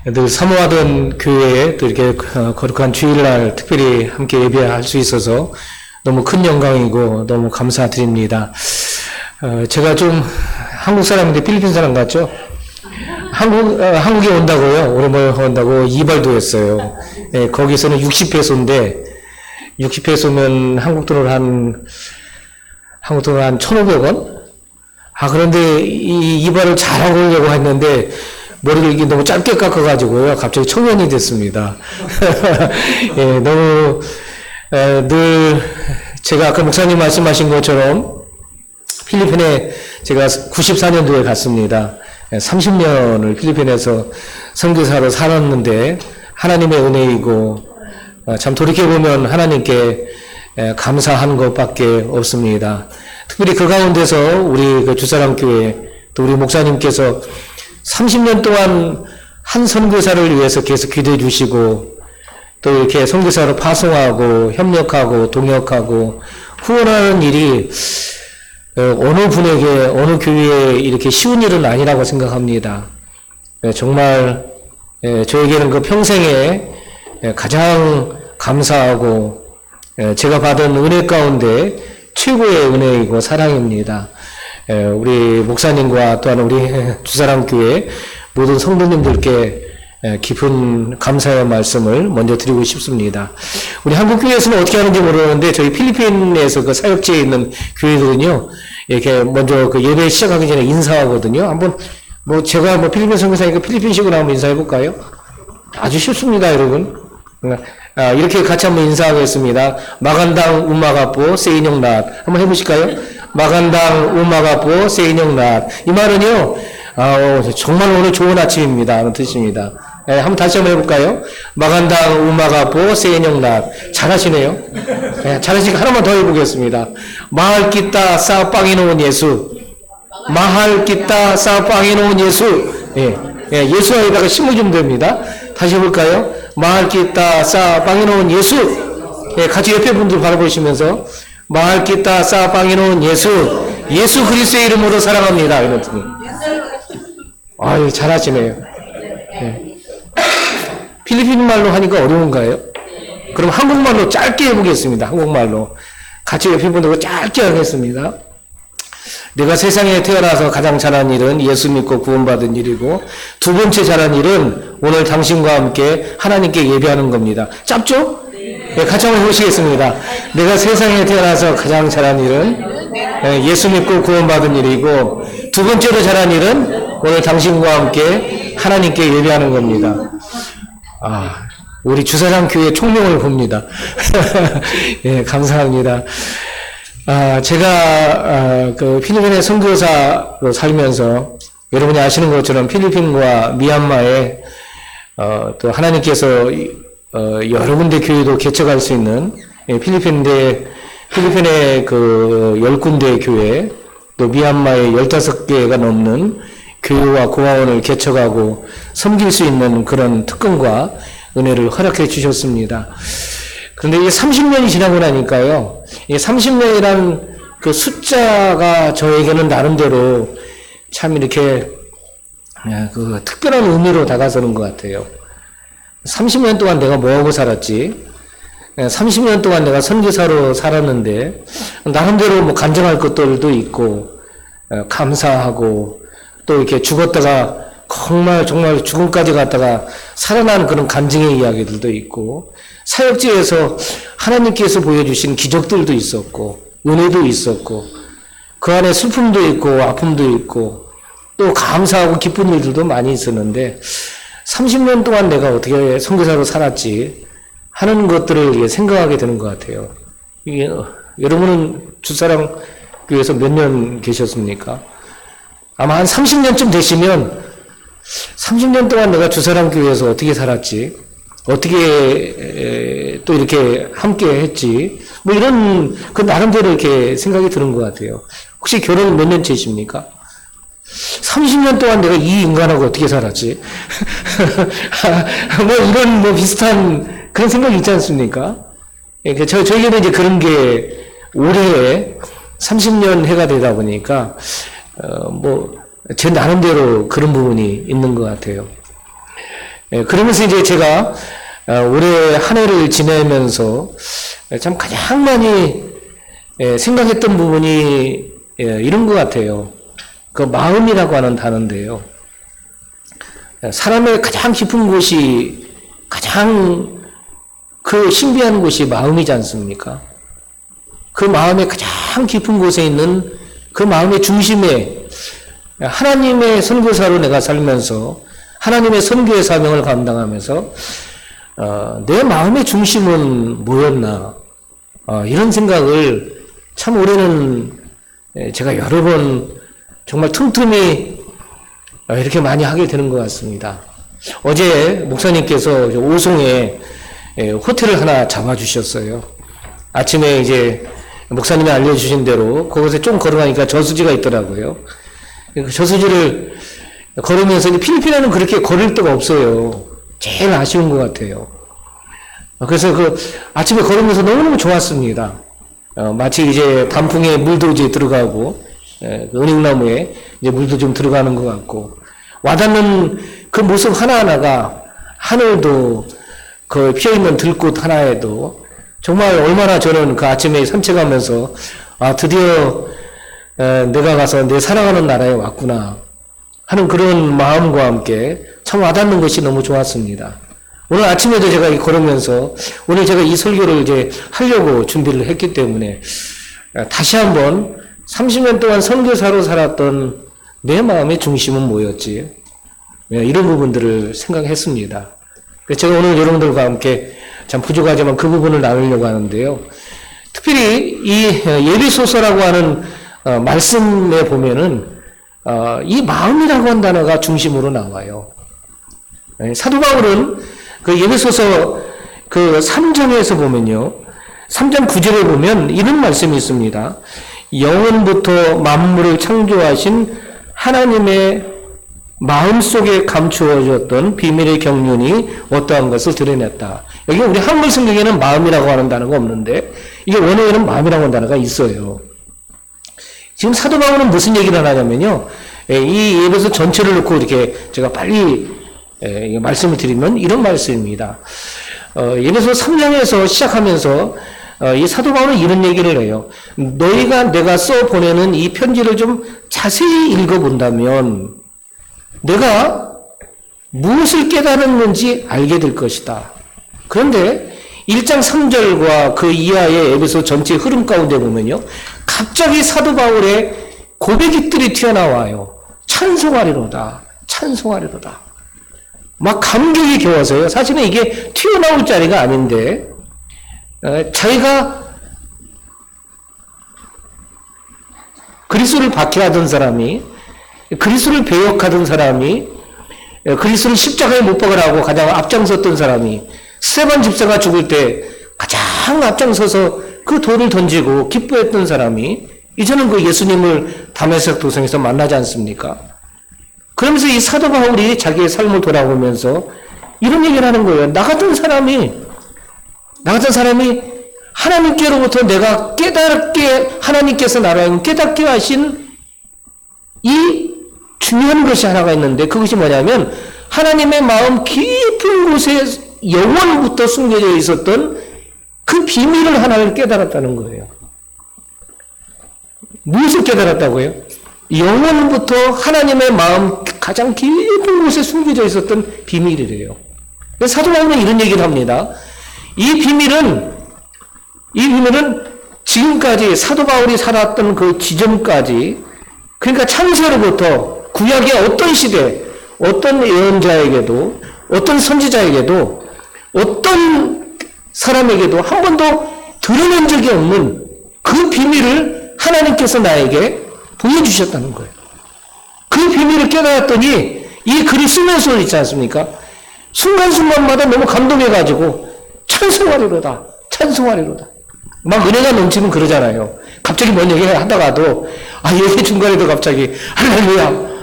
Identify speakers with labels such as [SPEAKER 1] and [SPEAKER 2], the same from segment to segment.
[SPEAKER 1] 늘 사모하던 교회에 또 이렇게 거룩한 주일날 특별히 함께 예배할 수 있어서 너무 큰 영광이고 너무 감사드립니다. 제가 좀 한국 사람인데 필리핀 사람 같죠? 한국에 온다고요. 오랜만에 온다고 이발도 했어요. 예, 거기서는 60페소인데 60페소면 한국 돈으로 한 1,500원? 그런데 이발을 잘하려고 했는데 머리를 이게 너무 짧게 깎아가지고요. 갑자기 청년이 됐습니다. 예, 너무, 늘, 제가 아까 목사님 말씀하신 것처럼 필리핀에 제가 94년도에 갔습니다. 30년을 필리핀에서 선교사로 살았는데 하나님의 은혜이고, 참 돌이켜보면 하나님께 감사한 것밖에 없습니다. 특별히 그 가운데서 우리 그 주사랑교회 또 우리 목사님께서 30년 동안 한 선교사를 위해서 계속 기도해 주시고 또 이렇게 선교사로 파송하고 협력하고 동역하고 후원하는 일이 어느 분에게 어느 교회에 이렇게 쉬운 일은 아니라고 생각합니다. 정말 저에게는 그 평생에 가장 감사하고 제가 받은 은혜 가운데 최고의 은혜이고 사랑입니다. 우리 목사님과 또한 우리 주사랑교회 모든 성도님들께 깊은 감사의 말씀을 먼저 드리고 싶습니다. 우리 한국교회에서는 어떻게 하는지 모르는데 저희 필리핀에서 그 사역지에 있는 교회들은요, 이렇게 먼저 그 예배 시작하기 전에 인사하거든요. 한번 제가 필리핀 선교사니까 필리핀식으로 한번 인사해 볼까요? 아주 쉽습니다, 여러분. 이렇게 같이 한번 인사하겠습니다. 마간당 우마가포 세인용낫 한번 해보실까요? 마간당 우마가포 세인용낫. 이 말은요, 정말 오늘 좋은 아침입니다 하는 뜻입니다. 한번 다시 한번 해볼까요? 마간당 우마가포 세인용낫. 잘하시네요. 잘하시니까 하나만 더 해보겠습니다. 마할 끼따 싸빵이 놓은 예수. 마할 끼따 싸빵이 놓은 예수. 예수에다가 심어 주면 됩니다. 다시 해볼까요? 마할 끼따 싸빵이 놓은 예수. 같이 옆에 분들 바라보시면서 마할 끼따 싸빵이 놓은 예수. 예수 그리스도의 이름으로 사랑합니다. 이랬더니 아유 잘하시네요. 필리핀 말로 하니까 어려운가요? 그럼 한국말로 짧게 해보겠습니다. 한국말로 같이 옆에 분들과 짧게 하겠습니다. 내가 세상에 태어나서 가장 잘한 일은 예수 믿고 구원받은 일이고 두 번째 잘한 일은 오늘 당신과 함께 하나님께 예배하는 겁니다. 짧죠? 네, 같이 한번 해보시겠습니다. 내가 세상에 태어나서 가장 잘한 일은 예수 믿고 구원받은 일이고 두 번째로 잘한 일은 오늘 당신과 함께 하나님께 예배하는 겁니다. 우리 주사장 교회 총명을 봅니다. 예, 감사합니다. 제가 그 필리핀의 선교사로 살면서 여러분이 아시는 것처럼 필리핀과 미얀마에 또 하나님께서 여러 군데 교회도 개척할 수 있는 필리핀의 그 10군데 교회 또 미얀마의 15개가 넘는 교회와 고아원을 개척하고 섬길 수 있는 그런 특권과 은혜를 허락해 주셨습니다. 그런데 이게 30년이 지나고 나니까요, 이 30년이란 그 숫자가 저에게는 나름대로 참 이렇게 그 특별한 의미로 다가서는 것 같아요. 30년 동안 내가 뭐하고 살았지? 30년 동안 내가 선교사로 살았는데 나름대로 간증할 것들도 있고 감사하고 또 이렇게 죽었다가 정말 죽음까지 갔다가 살아난 그런 간증의 이야기들도 있고 사역지에서 하나님께서 보여주신 기적들도 있었고 은혜도 있었고 그 안에 슬픔도 있고 아픔도 있고 또 감사하고 기쁜 일들도 많이 있었는데 30년 동안 내가 어떻게 선교사로 살았지 하는 것들을 생각하게 되는 것 같아요. 이게 여러분은 주사랑 교회에서 몇 년 계셨습니까? 아마 한 30년쯤 되시면 30년 동안 내가 주사랑 교회에서 어떻게 살았지? 어떻게 또 이렇게 함께 했지? 이런 그 나름대로 이렇게 생각이 드는 것 같아요. 혹시 결혼 몇 년째이십니까? 30년 동안 내가 이 인간하고 어떻게 살았지? 이런 비슷한 그런 생각이 있지 않습니까? 저희는 이제 그런 게 올해 30년 해가 되다 보니까, 제 나름대로 그런 부분이 있는 것 같아요. 그러면서 이제 제가 올해 한 해를 지내면서 참 가장 많이 생각했던 부분이 이런 것 같아요. 그 마음이라고 하는 단어인데요. 사람의 가장 깊은 곳이 가장 그 신비한 곳이 마음이지 않습니까? 그 마음의 가장 깊은 곳에 있는 그 마음의 중심에 하나님의 선교사로 내가 살면서 하나님의 선교의 사명을 감당하면서 내 마음의 중심은 뭐였나 이런 생각을 참 올해는 제가 여러 번 정말 틈틈이 이렇게 많이 하게 되는 것 같습니다. 어제 목사님께서 오송에 호텔을 하나 잡아주셨어요. 아침에 이제 목사님이 알려주신 대로 그곳에 좀 걸어가니까 저수지가 있더라고요. 그 저수지를 걸으면서 필리핀에는 그렇게 걸을 데가 없어요. 제일 아쉬운 것 같아요. 그래서 그 아침에 걸으면서 너무너무 좋았습니다. 마치 이제 단풍에 물도 이제 들어가고, 은행나무에 이제 물도 좀 들어가는 것 같고, 와닿는 그 모습 하나하나가 하늘도 그 피어있는 들꽃 하나에도 정말 얼마나 저는 그 아침에 산책하면서 드디어 내가 가서 내 사랑하는 나라에 왔구나 하는 그런 마음과 함께 참 와닿는 것이 너무 좋았습니다. 오늘 아침에도 제가 걸으면서 오늘 제가 이 설교를 이제 하려고 준비를 했기 때문에 다시 한번 30년 동안 선교사로 살았던 내 마음의 중심은 뭐였지? 이런 부분들을 생각했습니다. 제가 오늘 여러분들과 함께 참 부족하지만 그 부분을 나누려고 하는데요. 특별히 이 예비소서라고 하는 말씀에 보면은 이 마음이라고 하는 단어가 중심으로 나와요. 사도 바울은 그 예배소서 그 3장에서 보면요. 3장 9절에 보면 이런 말씀이 있습니다. 영원부터 만물을 창조하신 하나님의 마음속에 감추어졌던 비밀의 경륜이 어떠한 것을 드러냈다. 여기 우리 한글 성경에는 마음이라고 하는 단어가 없는데 이게 원어에는 마음이라고 하는 단어가 있어요. 지금 사도 바울은 무슨 얘기를 하냐면요. 이 예배소 전체를 놓고 이렇게 제가 빨리 말씀을 드리면 이런 말씀입니다. 예배소 3장에서 시작하면서 이 사도 바울은 이런 얘기를 해요. 너희가 내가 써보내는 이 편지를 좀 자세히 읽어본다면 내가 무엇을 깨달았는지 알게 될 것이다. 그런데 1장 3절과 그 이하의 에베소 전체 흐름 가운데 보면요. 갑자기 사도 바울의 고백들이 튀어나와요. 찬송하리로다. 찬송하리로다. 막 감격이 겨워서요. 사실은 이게 튀어나올 자리가 아닌데 자기가 그리스도를 박해하던 사람이 그리스도를 배역하던 사람이 그리스도를 십자가에 못 박으라고 가장 앞장섰던 사람이 스데반 집사가 죽을 때 가장 앞장서서 그 돌을 던지고 기뻐했던 사람이 이제는 그 예수님을 다메섹 도성에서 만나지 않습니까? 그러면서 이 사도 바울이 자기의 삶을 돌아보면서 이런 얘기를 하는 거예요. 나 같은 사람이 하나님께로부터 내가 깨닫게 하나님께서 나를 깨닫게 하신 이 중요한 것이 하나가 있는데 그것이 뭐냐면 하나님의 마음 깊은 곳에 영원부터 숨겨져 있었던 그 비밀을 하나를 깨달았다는 거예요. 무엇을 깨달았다고요? 영원부터 하나님의 마음 가장 깊은 곳에 숨겨져 있었던 비밀이래요. 사도 바울은 이런 얘기를 합니다. 이 비밀은 지금까지 사도 바울이 살았던 그 지점까지 그러니까 창세로부터 구약의 어떤 시대, 어떤 예언자에게도, 어떤 선지자에게도, 어떤 사람에게도 한 번도 드러낸 적이 없는 그 비밀을 하나님께서 나에게 보여주셨다는 거예요. 그 비밀을 깨달았더니 이 글을 쓰면서 있지 않습니까? 순간순간마다 너무 감동해가지고 찬송하리로다, 찬송하리로다. 막 은혜가 넘치면 그러잖아요. 갑자기 뭔 얘기를 하다가도 예배 중간에도 갑자기 할렐루야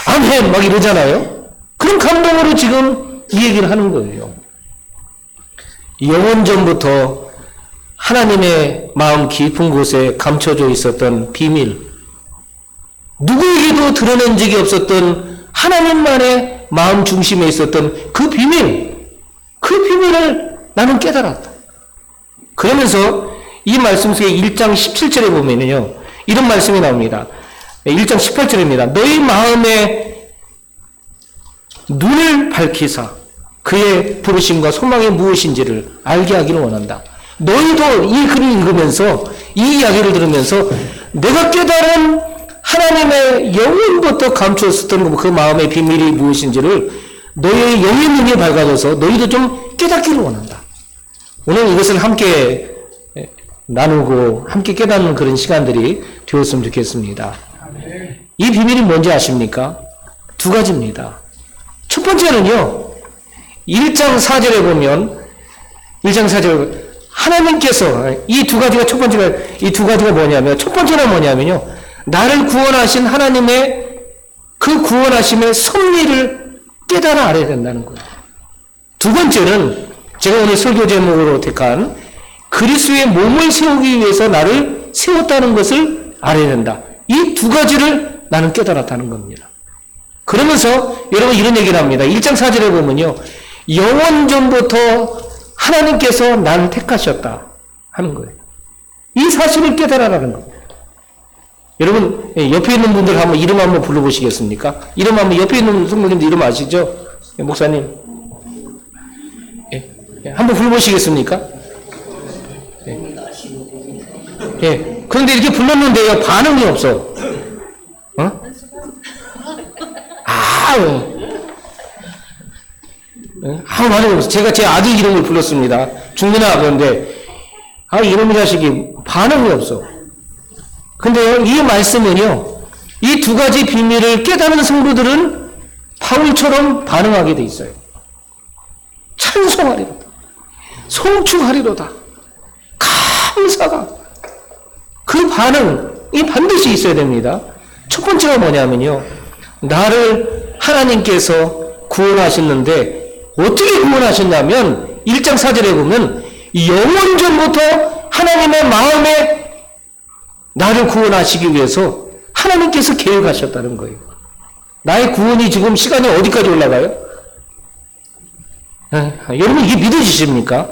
[SPEAKER 1] 아멘 막 이러잖아요. 그런 감동으로 지금 이 얘기를 하는 거예요. 영원전부터 하나님의 마음 깊은 곳에 감춰져 있었던 비밀, 누구에게도 드러낸 적이 없었던 하나님만의 마음 중심에 있었던 그 비밀을 나는 깨달았다. 그러면서 이 말씀 속에 1장 17절에 보면요, 이런 말씀이 나옵니다. 1장 18절입니다. 너희 마음에 눈을 밝히사 그의 부르심과 소망이 무엇인지를 알게 하기를 원한다. 너희도 이 글을 읽으면서, 이 이야기를 들으면서 내가 깨달은 하나님의 영혼부터 감추었었던 그 마음의 비밀이 무엇인지를 너희의 영의 눈이 밝아져서 너희도 좀 깨닫기를 원한다. 오늘 이것을 함께 나누고 함께 깨닫는 그런 시간들이 되었으면 좋겠습니다. 이 비밀이 뭔지 아십니까? 두 가지입니다. 첫 번째는요, 1장 4절에 보면, 1장 4절, 하나님께서, 이 두 가지가 뭐냐면, 첫 번째는 뭐냐면요, 나를 구원하신 하나님의 그 구원하심의 섭리를 깨달아 알아야 된다는 거예요. 두 번째는, 제가 오늘 설교 제목으로 택한, 그리스도의 몸을 세우기 위해서 나를 세웠다는 것을 알아야 된다. 이 두 가지를 나는 깨달았다는 겁니다. 그러면서 여러분 이런 얘기를 합니다. 1장 4절에 보면요, 영원전부터 하나님께서 나를 택하셨다 하는 거예요. 이 사실을 깨달아라는 겁니다. 여러분 옆에 있는 분들 한번 이름 한번 불러보시겠습니까? 이름 한번, 옆에 있는 성도님들 이름 아시죠? 목사님 한번 불러보시겠습니까? 그런데 이렇게 불렀는데요, 반응이 없어. 반응이 없어. 제가 제 아들 이름을 불렀습니다. 중민아, 그런데 이놈의 자식이 반응이 없어. 근데요, 이 말씀은요, 이 두 가지 비밀을 깨닫는 성도들은 바울처럼 반응하게 돼 있어요. 찬송하리로다, 송축하리로다, 감사가, 그 반응이 반드시 있어야 됩니다. 첫 번째가 뭐냐면요, 나를 하나님께서 구원하셨는데 어떻게 구원하셨냐면 1장 4절에 보면 영원전부터 하나님의 마음에 나를 구원하시기 위해서 하나님께서 계획하셨다는 거예요. 나의 구원이 지금 시간이 어디까지 올라가요? 여러분 이게 믿어지십니까?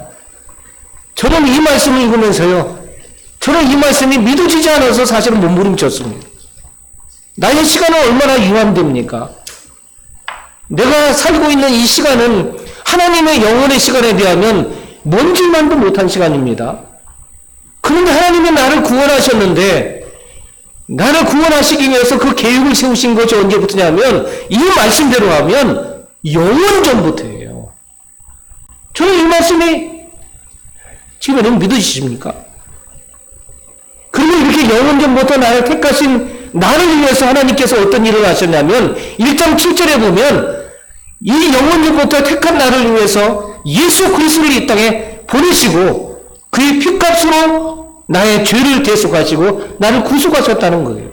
[SPEAKER 1] 저는 이 말씀을 읽으면서요, 저는 이 말씀이 믿어지지 않아서 사실은 몸부림쳤습니다. 나의 시간은 얼마나 유한됩니까? 내가 살고 있는 이 시간은 하나님의 영혼의 시간에 비하면 먼지만도 못한 시간입니다. 그런데 하나님이 나를 구원하셨는데, 나를 구원하시기 위해서 그 계획을 세우신 것이 언제부터냐면 이 말씀대로 하면 영원전부터예요. 저는 이 말씀이 지금 여러분 믿으십니까? 그리고 이렇게 영원전부터 나를 택하신 나를 위해서 하나님께서 어떤 일을 하셨냐면 1장 7절에 보면 이 영원전부터 택한 나를 위해서 예수 그리스도를 이 땅에 보내시고 그의 피값으로 나의 죄를 대속하시고 나를 구속하셨다는 거예요.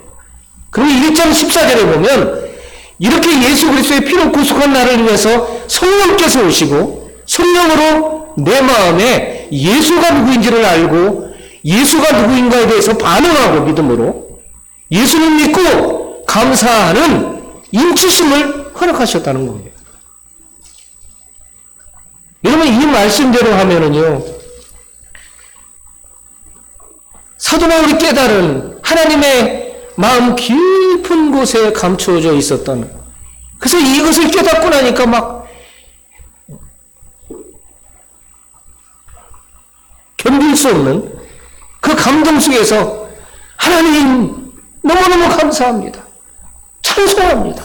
[SPEAKER 1] 그리고 1장 14절에 보면 이렇게 예수 그리스도의 피로 구속한 나를 위해서 성령께서 오시고 성령으로 내 마음에 예수가 누구인지를 알고 예수가 누구인가에 대해서 반응하고 믿음으로 예수를 믿고 감사하는 인치심을 허락하셨다는 거예요. 여러분 이 말씀대로 하면은요, 사도 바울이 깨달은 하나님의 마음 깊은 곳에 감추어져 있었던, 그래서 이것을 깨닫고 나니까 막 견딜 수 없는 그 감동 속에서 하나님 너무너무 감사합니다, 찬송합니다,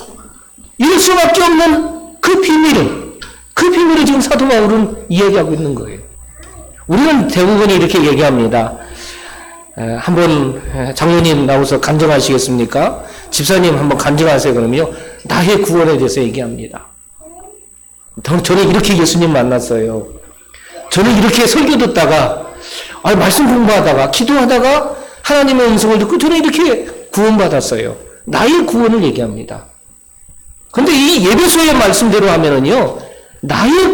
[SPEAKER 1] 이럴 수밖에 없는 그 비밀을 지금 사도 바울은 이야기하고 있는 거예요. 우리는 대부분이 이렇게 얘기합니다. 한번 장로님 나오셔서 간증하시겠습니까? 집사님 한번 간증하세요. 그러면요, 나의 구원에 대해서 얘기합니다. 저는 이렇게 예수님 만났어요. 저는 이렇게 설교 듣다가 말씀 공부하다가 기도하다가 하나님의 음성을 듣고 저는 이렇게 구원받았어요. 나의 구원을 얘기합니다. 근데 이 예배소의 말씀대로 하면은요, 나의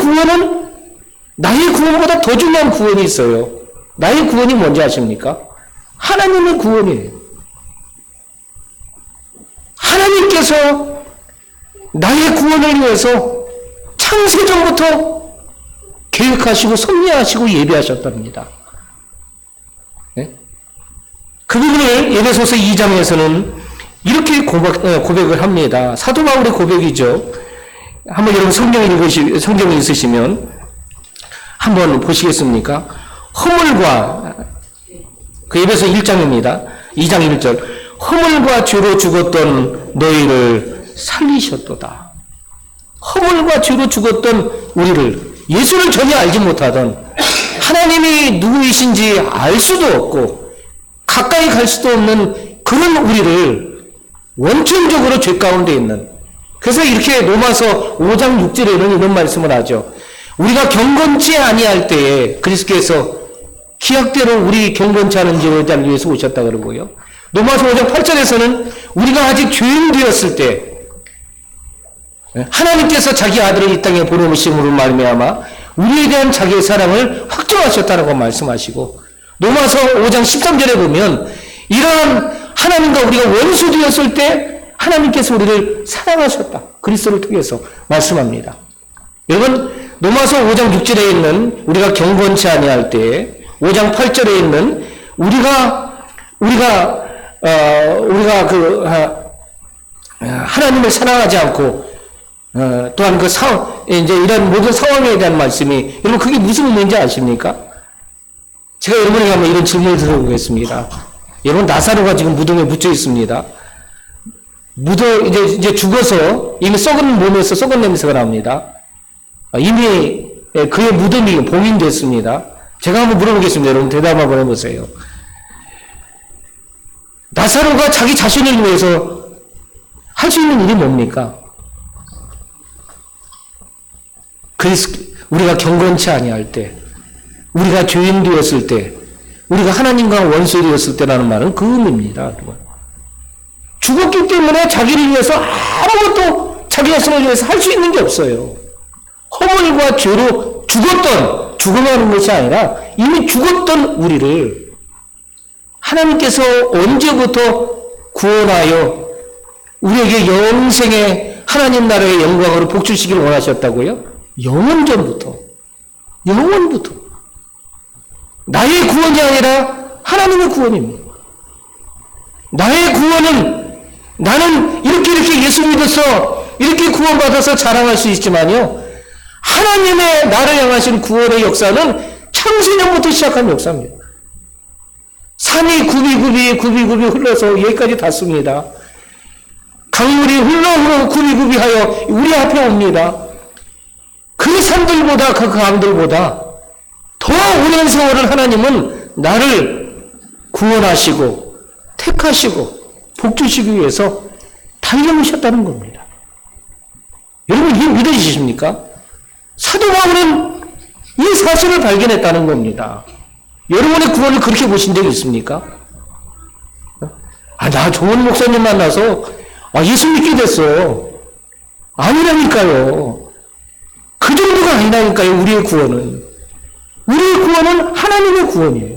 [SPEAKER 1] 구원보다 더 중요한 구원이 있어요. 나의 구원이 뭔지 아십니까? 하나님의 구원이에요. 하나님께서 나의 구원을 위해서 창세전부터 계획하시고 섭리하시고 예비하셨답니다. 네? 그 부분을 에베소서 2장에서는 이렇게 고백을 합니다. 사도 바울의 고백이죠. 한번 여러분 성경이 있으시면 한번 보시겠습니까? 허물과 그 에베소 1장입니다. 2장 1절. 허물과 죄로 죽었던 너희를 살리셨도다. 허물과 죄로 죽었던 우리를, 예수를 전혀 알지 못하던, 하나님이 누구이신지 알 수도 없고 가까이 갈 수도 없는 그런 우리를 원천적으로 죄 가운데 있는, 그래서 이렇게 로마서 5장 6절에는 이런 말씀을 하죠. 우리가 경건치 아니할 때에 그리스도께서 기약대로 우리 경건치 않은 자를 위해서 오셨다 그러고요. 로마서 5장 8절에서는 우리가 아직 죄인 되었을 때 하나님께서 자기 아들을 이 땅에 보내심으로 말미암아 우리에 대한 자기의 사랑을 확정하셨다고 말씀하시고, 로마서 5장 13절에 보면 이러한 하나님과 우리가 원수 되었을 때 하나님께서 우리를 사랑하셨다, 그리스도를 통해서 말씀합니다. 여러분, 로마서 5장 6절에 있는 우리가 경건치 아니할 때, 5장 8절에 있는 우리가 하나님을 사랑하지 않고 또한 이제 이런 모든 상황에 대한 말씀이, 여러분 그게 무슨 의미인지 아십니까? 제가 여러분에게 한번 이런 질문을 드려보겠습니다. 여러분, 나사로가 지금 무덤에 묻혀 있습니다. 이제 죽어서 이미 썩은 몸에서 썩은 냄새가 납니다. 이미 그의 무덤이 봉인됐습니다. 제가 한번 물어보겠습니다. 여러분 대답 한번 해보세요. 나사로가 자기 자신을 위해서 할 수 있는 일이 뭡니까? 우리가 경건치 아니할 때, 우리가 죄인 되었을 때, 우리가 하나님과 원수 되었을 때라는 말은 그 의미입니다. 죽었기 때문에 자기를 위해서 아무것도 자기 자신을 위해서 할 수 있는 게 없어요. 허물과 죄로 죽어가는 것이 아니라 이미 죽었던 우리를 하나님께서 언제부터 구원하여 우리에게 영생의 하나님 나라의 영광으로 복주시기를 원하셨다고요? 영원전부터. 나의 구원이 아니라 하나님의 구원입니다. 나의 구원은 나는 이렇게 예수 믿어서 이렇게 구원받아서 자랑할 수 있지만요, 하나님의 나를 향하신 구원의 역사는 창세전부터 시작한 역사입니다. 산이 굽이굽이 흘러서 여기까지 닿습니다. 강물이 흘러 굽이굽이 하여 우리 앞에 옵니다. 그 산들보다 그 강들보다 더 오랜 세월을 하나님은 나를 구원하시고 택하시고 복주시기 위해서 달려오셨다는 겁니다. 여러분, 이게 믿어지십니까? 사도 바울은 이 사실을 발견했다는 겁니다. 여러분의 구원을 그렇게 보신 적이 있습니까? 나 좋은 목사님 만나서 예수 믿게 됐어. 아니라니까요. 그 정도가 아니라니까요. 우리의 구원은 하나님의 구원이에요.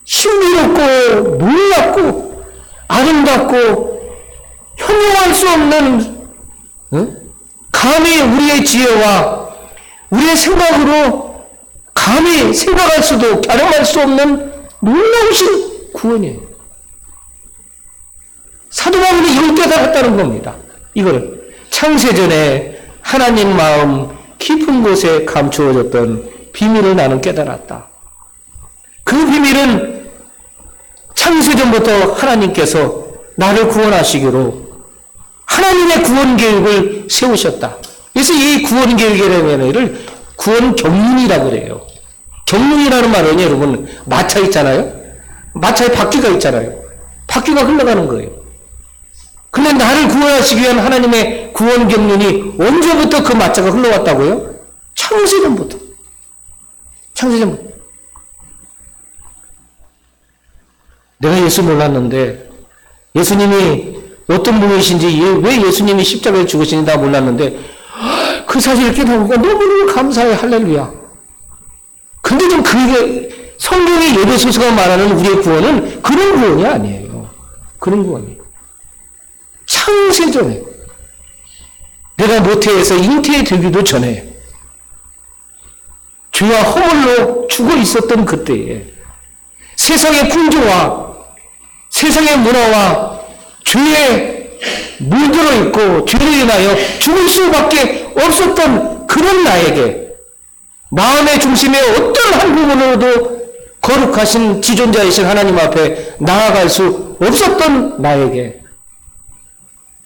[SPEAKER 1] 신비롭고 놀랍고 아름답고 현명할 수 없는, 감히 우리의 지혜와 우리의 생각으로 감히 생각할 수도 가늠할 수 없는 놀라우신 구원이에요. 사도 바울이 이걸 깨달았다는 겁니다. 이걸 창세전에 하나님 마음 깊은 곳에 감추어졌던 비밀을 나는 깨달았다. 그 비밀은 창세전부터 하나님께서 나를 구원하시기로 하나님의 구원 계획을 세우셨다. 그래서 이 구원 계획이라는 구원 경륜이라고 그래요. 경륜이라는 말은 여러분, 마차 있잖아요. 마차에 바퀴가 있잖아요. 바퀴가 흘러가는 거예요. 근데 나를 구원하시기 위한 하나님의 구원 경륜이 언제부터 그 마차가 흘러왔다고요? 창세전부터. 내가 예수 몰랐는데, 예수님이 어떤 분이신지, 왜 예수님이 십자가에 죽으시는지 다 몰랐는데, 그 사실을 깨달으니까 너무너무 감사해. 할렐루야. 근데 좀 그게, 성경의 에베소서가 말하는 우리의 구원은 그런 구원이 아니에요. 그런 구원이에요. 창세전에, 내가 모태에서 잉태되기도 전에 죄와 허물로 죽어 있었던 그때에 세상의 풍조와 세상의 문화와 죄에 물들어 있고 죄로 인하여 죽을 수밖에 없었던 그런 나에게, 마음의 중심의 어떤 한 부분으로도 거룩하신 지존자이신 하나님 앞에 나아갈 수 없었던 나에게,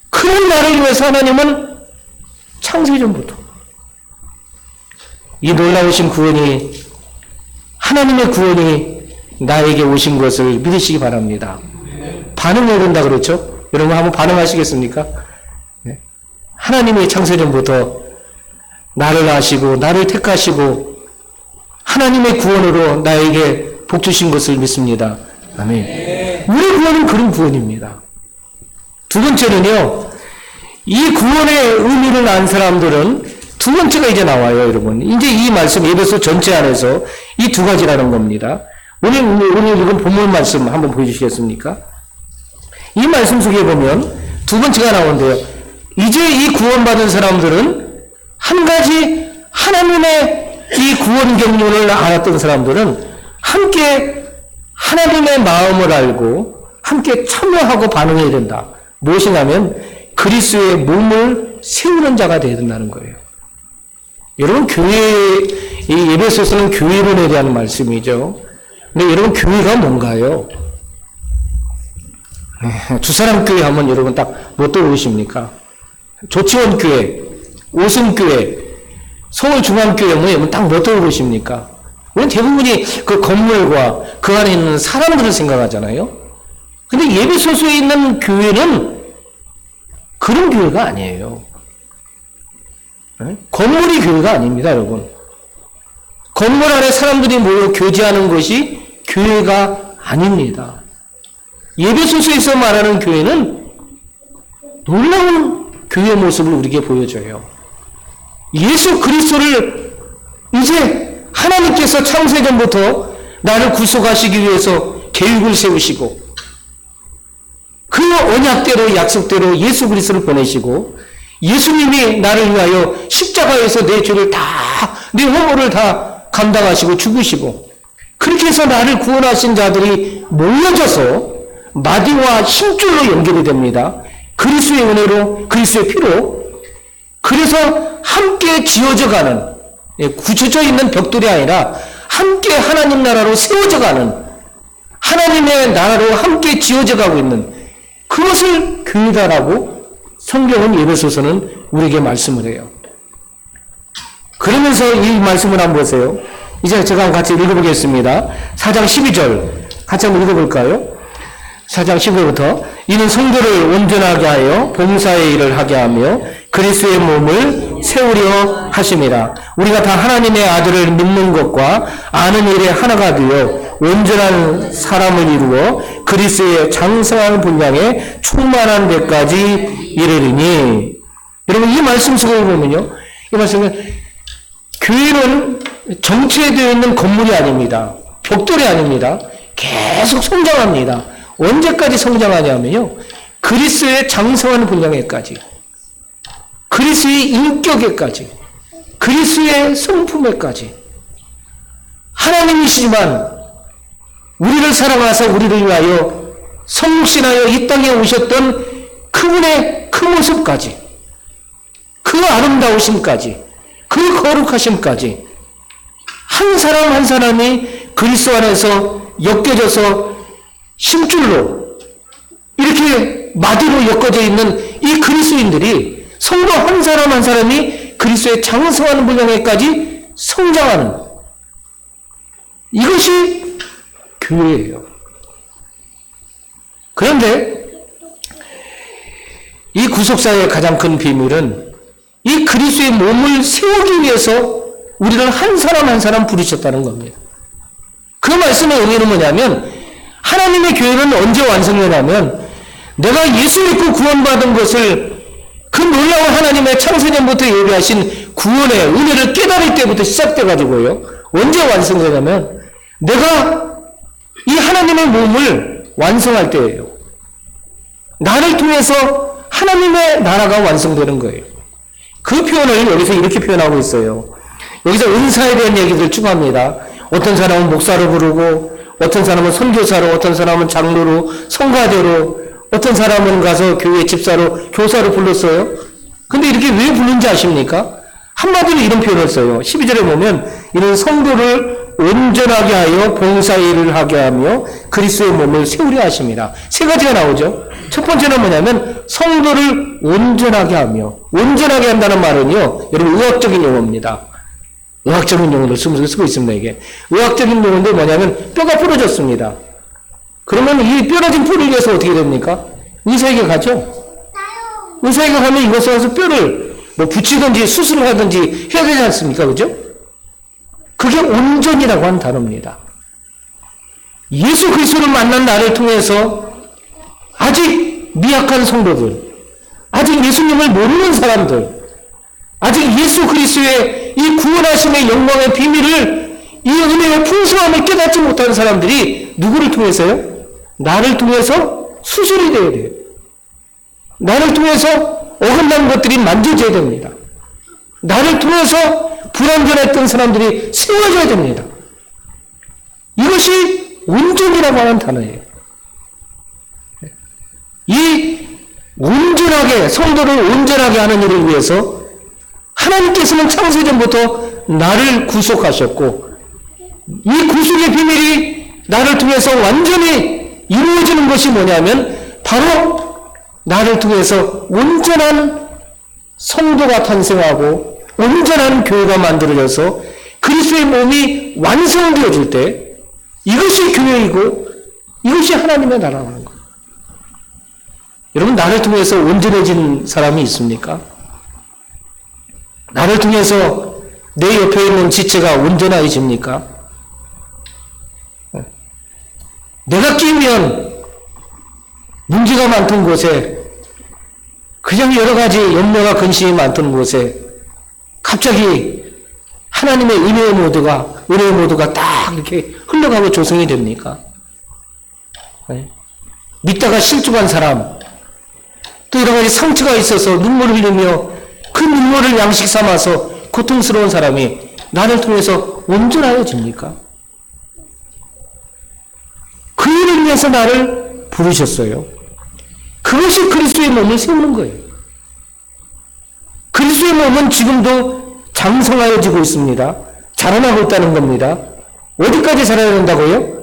[SPEAKER 1] 그런 나를 위해서 하나님은 창세전부터 이 놀라우신 구원이, 하나님의 구원이 나에게 오신 것을 믿으시기 바랍니다. 반응해야 된다 그렇죠? 여러분 한번 반응하시겠습니까? 네. 하나님의 창세전부터 나를 아시고 나를 택하시고 하나님의 구원으로 나에게 복 주신 것을 믿습니다. 아멘. 우리 구원은 그런 구원입니다. 두 번째는요, 이 구원의 의미를 안 사람들은 두 번째가 이제 나와요, 여러분. 이제 이 말씀, 에베소 전체 안에서 이 두 가지라는 겁니다. 오늘 읽은 본문 말씀 한번 보여주시겠습니까? 이 말씀 속에 보면 두 번째가 나오는데요. 이제 이 구원받은 사람들은 한 가지, 하나님의 이 구원 경륜을 알았던 사람들은 함께 하나님의 마음을 알고 함께 참여하고 반응해야 된다. 무엇이냐면 그리스도의 몸을 세우는 자가 되어야 된다는 거예요. 여러분, 이 에베소서는 교회론에 대한 말씀이죠. 근데 여러분, 교회가 뭔가요? 두 사람 교회 하면 여러분 딱 뭐 떠오르십니까? 조치원 교회, 오승교회, 서울중앙교회 뭐 여러분 딱 뭐 떠오르십니까? 우리는 대부분이 그 건물과 그 안에 있는 사람들을 생각하잖아요. 근데 에베소서에 있는 교회는 그런 교회가 아니에요. 건물이 교회가 아닙니다, 여러분. 건물 안에 사람들이 모여 교제하는 것이 교회가 아닙니다. 에베소서에서 말하는 교회는 놀라운 교회 모습을 우리에게 보여줘요. 예수 그리스도를 이제 하나님께서 창세전부터 나를 구속하시기 위해서 계획을 세우시고 그 언약대로 약속대로 예수 그리스도를 보내시고 예수님이 나를 위하여 십자가에서 내 죄를 다, 내 허물을 다 감당하시고 죽으시고 그렇게 해서 나를 구원하신 자들이 모여져서 마디와 힘줄로 연결이 됩니다. 그리스도의 은혜로, 그리스도의 피로. 그래서 함께 지어져가는, 굳혀져 있는 벽돌이 아니라 함께 하나님 나라로 세워져가는, 하나님의 나라로 함께 지어져가고 있는 그것을 교회다라고 성경은 에베소서는 우리에게 말씀을 해요. 그러면서 이 말씀을 한번 보세요. 이제 제가 같이 읽어보겠습니다. 4장 12절 같이 한번 읽어볼까요? 4장 15절부터 이는 성도를 온전하게 하여 봉사의 일을 하게 하며 그리스도의 몸을 세우려 하심이라. 우리가 다 하나님의 아들을 믿는 것과 아는 일에 하나가 되어 온전한 사람을 이루어 그리스도의 장성한 분량에 충만한 데까지 이르리니. 여러분, 이 말씀 속에 보면요, 이 말씀은 교회는 정체되어 있는 건물이 아닙니다. 벽돌이 아닙니다. 계속 성장합니다. 언제까지 성장하냐면요, 그리스도의 장성한 분량에까지, 그리스도의 인격에까지, 그리스도의 성품에까지. 하나님이시지만 우리를 사랑하사 우리를 위하여 성신하여 이 땅에 오셨던 그분의 그 모습까지, 그 아름다우심까지, 그 거룩하심까지 한 사람 한 사람이 그리스도 안에서 엮여져서 심줄로 이렇게 마디로 엮어져 있는 이 그리스도인들이, 성도 한 사람 한 사람이 그리스도의 장성하는 분량에까지 성장하는, 이것이 교회예요. 그런데 이 구속사의 가장 큰 비밀은 이 그리스도의 몸을 세우기 위해서 우리를 한 사람 한 사람 부르셨다는 겁니다. 그 말씀의 의미는 뭐냐면, 하나님의 교회는 언제 완성되냐면 내가 예수 믿고 구원받은 것을 그 놀라운 하나님의 창세전부터 예비하신 구원의 은혜를 깨달을 때부터 시작돼가지고요, 언제 완성되냐면 내가 이 하나님의 몸을 완성할 때예요. 나를 통해서 하나님의 나라가 완성되는 거예요. 그 표현을 여기서 이렇게 표현하고 있어요. 여기서 은사에 대한 얘기를 쭉 합니다. 어떤 사람은 목사로 부르고, 어떤 사람은 선교사로, 어떤 사람은 장로로, 성가대로, 어떤 사람은 가서 교회 집사로, 교사로 불렀어요. 근데 이렇게 왜 부른지 아십니까? 한마디로 이런 표현을 써요. 12절에 보면 이는 성도를 온전하게 하여 봉사일을 하게 하며 그리스도의 몸을 세우려 하십니다. 세 가지가 나오죠. 첫 번째는 뭐냐면 성도를 온전하게 하며, 온전하게 한다는 말은요, 여러분 의학적인 용어입니다. 의학적인 용어를 쓰고 있습니다. 이게 의학적인 용어인데 뭐냐면 뼈가 부러졌습니다. 그러면 이 부러진 뼈를 위해서 어떻게 됩니까? 의사에게 가죠. 의사에게 가면 이것을 해서 뼈를 뭐 붙이든지 수술을 하든지 해야 되지 않습니까? 그죠? 그게 온전이라고 하는 단어입니다. 예수 그리스도를 만난 나를 통해서 아직 미약한 성도들, 아직 예수님을 모르는 사람들, 아직 예수 그리스도의 이 구원하심의 영광의 비밀을, 이 은혜의 풍성함을 깨닫지 못하는 사람들이 누구를 통해서요? 나를 통해서 수술이 되어야 돼요. 나를 통해서 어긋난 것들이 만져져야 됩니다. 나를 통해서 불완전했던 사람들이 세워져야 됩니다. 이것이 온전이라고 하는 단어예요. 이 온전하게, 성도를 온전하게 하는 일을 위해서 하나님께서는 창세전부터 나를 구속하셨고, 이 구속의 비밀이 나를 통해서 완전히 이루어지는 것이 뭐냐면 바로 나를 통해서 온전한 성도가 탄생하고 온전한 교회가 만들어져서 그리스도의 몸이 완성되어질 때 이것이 교회이고 이것이 하나님의 나라라는 거예요. 여러분, 나를 통해서 온전해진 사람이 있습니까? 나를 통해서 내 옆에 있는 지체가 온전해집니까? 내가 끼면 문제가 많던 곳에, 그냥 여러 가지 염려가 근심이 많던 곳에 갑자기 하나님의 은혜의 모두가 딱 이렇게 흘러가고 조성이 됩니까? 믿다가 실족한 사람, 또 여러 가지 상처가 있어서 눈물을 흘리며 그 눈물을 양식 삼아서 고통스러운 사람이 나를 통해서 온전하여집니까? 그 일을 위해서 나를 부르셨어요. 그것이 그리스도의 몸을 세우는 거예요. 그리스도의 몸은 지금도 장성하여지고 있습니다. 자라나고 있다는 겁니다. 어디까지 자라야 된다고요?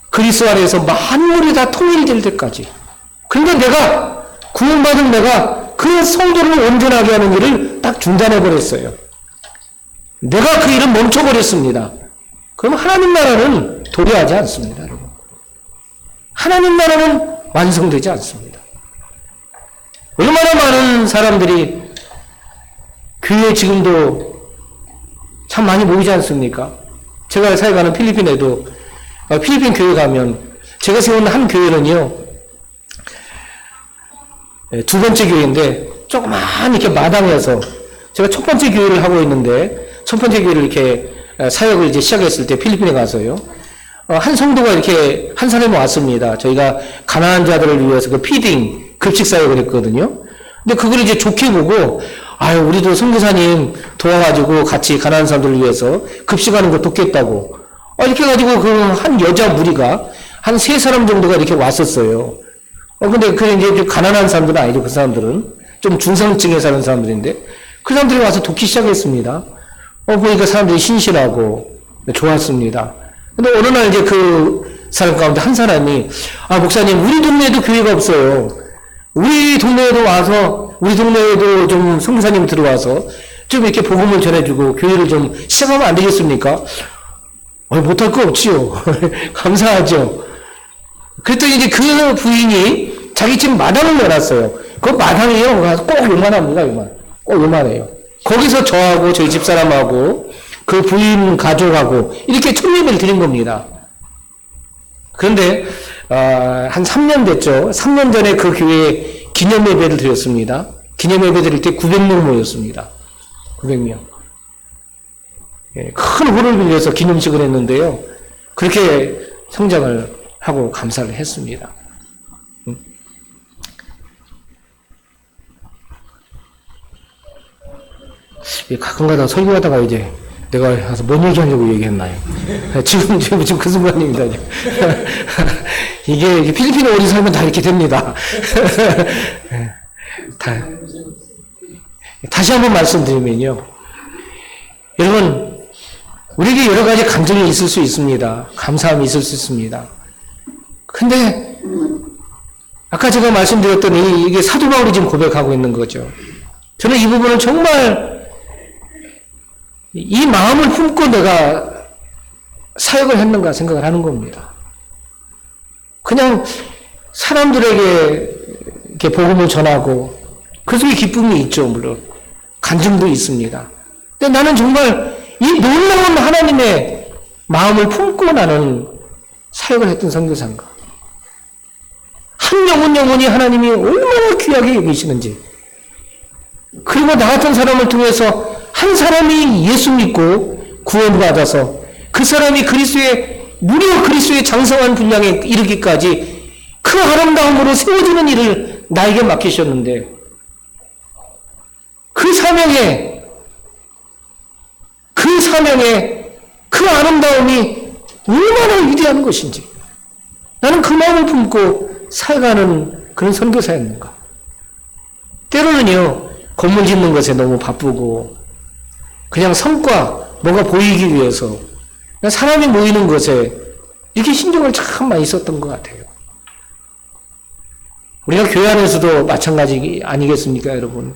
[SPEAKER 1] 그리스도 안에서 만물이 다 통일될 때까지. 그러니까 내가, 구원받은 내가 그 성도를 온전하게 하는 일을 딱 중단해버렸어요. 내가 그 일을 멈춰버렸습니다. 그럼 하나님 나라는 도래하지 않습니다, 여러분. 하나님 나라는 완성되지 않습니다. 얼마나 많은 사람들이 교회에 지금도 참 많이 모이지 않습니까? 제가 사역하는 필리핀에도, 필리핀 교회 가면, 제가 세운 한 교회는요, 두 번째 교회인데, 조그만 이렇게 마당에서, 제가 첫 번째 교회를 하고 있는데, 첫 번째 교회를 이렇게 사역을 이제 시작했을 때 필리핀에 가서요, 한 성도가 이렇게 한 사람이 왔습니다. 저희가 가난한 자들을 위해서 그 피딩, 급식 사역을 했거든요. 근데 그걸 이제 좋게 보고, 아유, 우리도 선교사님 도와가지고 같이 가난한 사람들을 위해서 급식하는 거 돕겠다고. 이렇게 해가지고 그 한 여자 무리가 한 세 사람 정도가 이렇게 왔었어요. 근데 그 이제 가난한 사람들은 아니죠. 그 사람들은 좀 중상층에 사는 사람들인데 그 사람들이 와서 돕기 시작했습니다. 보니까 사람들이 신실하고 좋았습니다. 근데 어느 날 이제 그 사람 가운데 한 사람이, 목사님, 우리 동네에도 교회가 없어요. 우리 동네에도 와서, 우리 동네에도 좀 선교사님 들어와서 좀 이렇게 복음을 전해주고 교회를 좀 시작하면 안 되겠습니까? 못할 거 없지요. 감사하죠. 그랬더니 이제 그 부인이 자기 집 마당을 내놨어요. 그 마당이요, 꼭 요만합니다, 꼭 요만해요. 거기서 저하고 저희 집사람하고 그 부인 가족하고 이렇게 첫 예배를 드린 겁니다. 그런데 한 3년 됐죠. 3년 전에 그 교회에 기념 예배를 드렸습니다. 기념 예배 드릴 때 900명 모였습니다. 900명. 큰 홀을 빌려서 기념식을 했는데요. 그렇게 성장을 하고 감사를 했습니다. 가끔가다 설교하다가 이제 내가 가서 뭔 얘기하려고 얘기했나요? 지금 그 순간입니다. 이게 필리핀에 오래 살면 다 이렇게 됩니다. 다시 한번 말씀드리면요. 여러분, 우리에게 여러 가지 감정이 있을 수 있습니다. 감사함이 있을 수 있습니다. 근데, 아까 제가 말씀드렸던 이게 사도 바울이 지금 고백하고 있는 거죠. 저는 이 부분을 정말 이 마음을 품고 내가 사역을 했는가 생각을 하는 겁니다. 그냥 사람들에게 이렇게 복음을 전하고 그 속에 기쁨이 있죠, 물론. 간증도 있습니다. 근데 나는 정말 이 놀라운 하나님의 마음을 품고 나는 사역을 했던 선교사인가. 한 영혼이 하나님이 얼마나 귀하게 여기시는지, 그리고 나 같은 사람을 통해서 한 사람이 예수 믿고 구원받아서 그 사람이 무려 그리스도의 장성한 분량에 이르기까지 그 아름다움으로 세워지는 일을 나에게 맡기셨는데, 그 사명에 그 아름다움이 얼마나 위대한 것인지 나는 그 마음을 품고 살아가는 그런 선교사였는가. 때로는요, 건물 짓는 것에 너무 바쁘고 그냥 성과 뭐가 보이기 위해서 그냥 사람이 모이는 것에 이렇게 신경을 참 많이 썼던 것 같아요. 우리가 교회 안에서도 마찬가지 아니겠습니까, 여러분?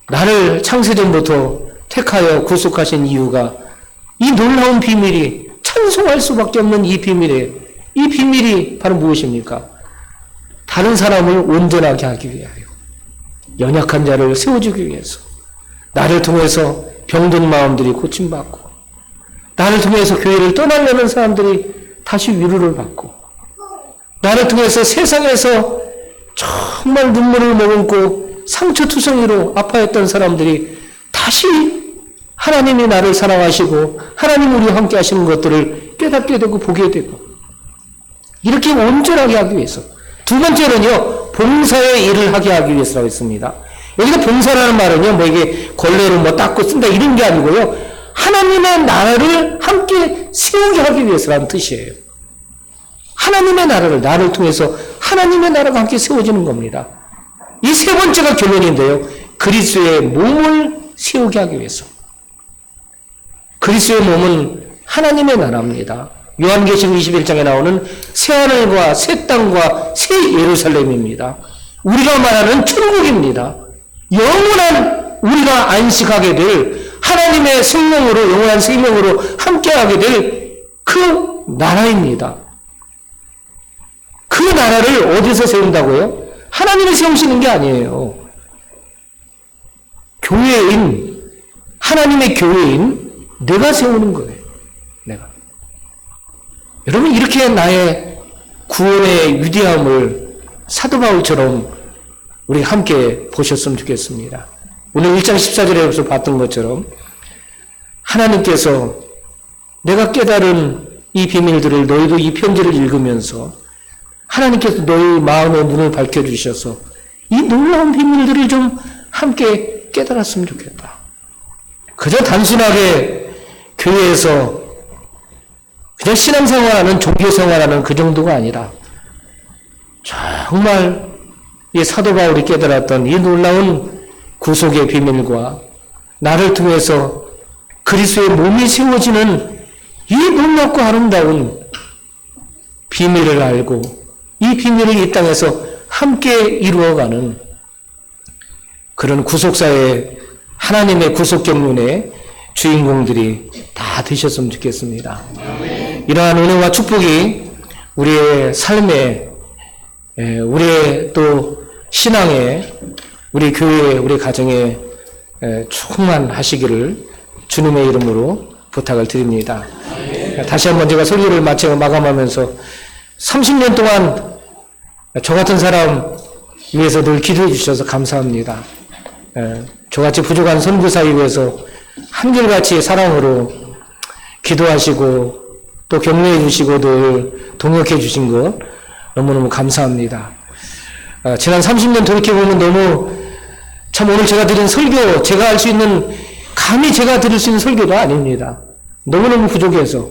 [SPEAKER 1] 나를 창세전부터 택하여 구속하신 이유가 이 놀라운 비밀이, 찬송할 수밖에 없는 이 비밀이 바로 무엇입니까? 다른 사람을 온전하게 하기 위하여, 연약한 자를 세워주기 위해서, 나를 통해서 병든 마음들이 고침받고, 나를 통해서 교회를 떠나려는 사람들이 다시 위로를 받고, 나를 통해서 세상에서 정말 눈물을 머금고 상처투성이로 아파했던 사람들이 다시 하나님이 나를 사랑하시고 하나님 우리와 함께 하시는 것들을 깨닫게 되고 보게 되고, 이렇게 온전하게 하기 위해서. 두 번째는요, 봉사의 일을 하게 하기 위해서라고 했습니다. 여기서 봉사라는 말은요, 뭐 이게 걸레로 뭐 닦고 쓴다 이런 게 아니고요, 하나님의 나라를 함께 세우게 하기 위해서라는 뜻이에요. 하나님의 나를 통해서 하나님의 나라가 함께 세워지는 겁니다. 이 세 번째가 결론인데요, 그리스도의 몸을 세우게 하기 위해서. 그리스도의 몸은 하나님의 나라입니다. 요한계시록 21장에 나오는 새하늘과 새 땅과 새 예루살렘입니다. 우리가 말하는 천국입니다. 영원한 우리가 안식하게 될 하나님의 생명으로, 영원한 생명으로 함께하게 될 그 나라입니다. 그 나라를 어디서 세운다고요? 하나님이 세우시는 게 아니에요. 하나님의 교회인 내가 세우는 거예요. 내가. 여러분, 이렇게 나의 구원의 위대함을 사도 바울처럼 우리 함께 보셨으면 좋겠습니다. 오늘 1장 14절에서 봤던 것처럼 하나님께서 내가 깨달은 이 비밀들을 너희도 이 편지를 읽으면서 하나님께서 너희 마음의 눈을 밝혀주셔서 이 놀라운 비밀들을 좀 함께 깨달았으면 좋겠다. 그저 단순하게 교회에서 그냥 신앙생활하는, 종교생활하는 그 정도가 아니라 정말 이 사도 바울이 깨달았던 이 놀라운 구속의 비밀과 나를 통해서 그리스도의 몸이 세워지는 이 놀랍고 아름다운 비밀을 알고 이 비밀을 이 땅에서 함께 이루어가는 그런 구속사의 하나님의 구속 경륜의 주인공들이 다 되셨으면 좋겠습니다. 이러한 은혜와 축복이 우리의 삶에, 우리의 또 신앙에, 우리 교회에, 우리 가정에 충만하시기를 주님의 이름으로 부탁을 드립니다. 다시 한번 제가 설교를 마감하면서 30년 동안 저 같은 사람 위해서 늘 기도해 주셔서 감사합니다. 저같이 부족한 선교사에 위해서 한결같이 사랑으로 기도하시고 또 격려해 주시고 늘 동역해 주신 것 너무너무 감사합니다. 지난 30년 돌이켜보면 너무 참 오늘 제가 드린 설교, 제가 할 수 있는, 감히 제가 드릴 수 있는 설교도 아닙니다. 너무너무 부족해서.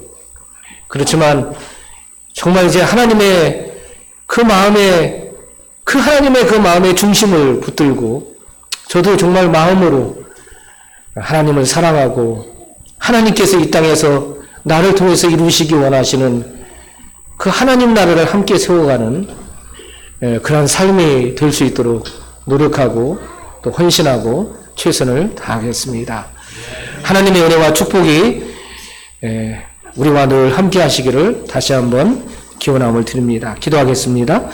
[SPEAKER 1] 그렇지만 정말 이제 하나님의 그 마음에, 하나님의 그 마음의 중심을 붙들고 저도 정말 마음으로 하나님을 사랑하고 하나님께서 이 땅에서 나를 통해서 이루시기 원하시는 그 하나님 나라를 함께 세워가는 그런 삶이 될 수 있도록 노력하고 또 헌신하고 최선을 다하겠습니다. 하나님의 은혜와 축복이 우리와 늘 함께 하시기를 다시 한번 기원함을 드립니다. 기도하겠습니다.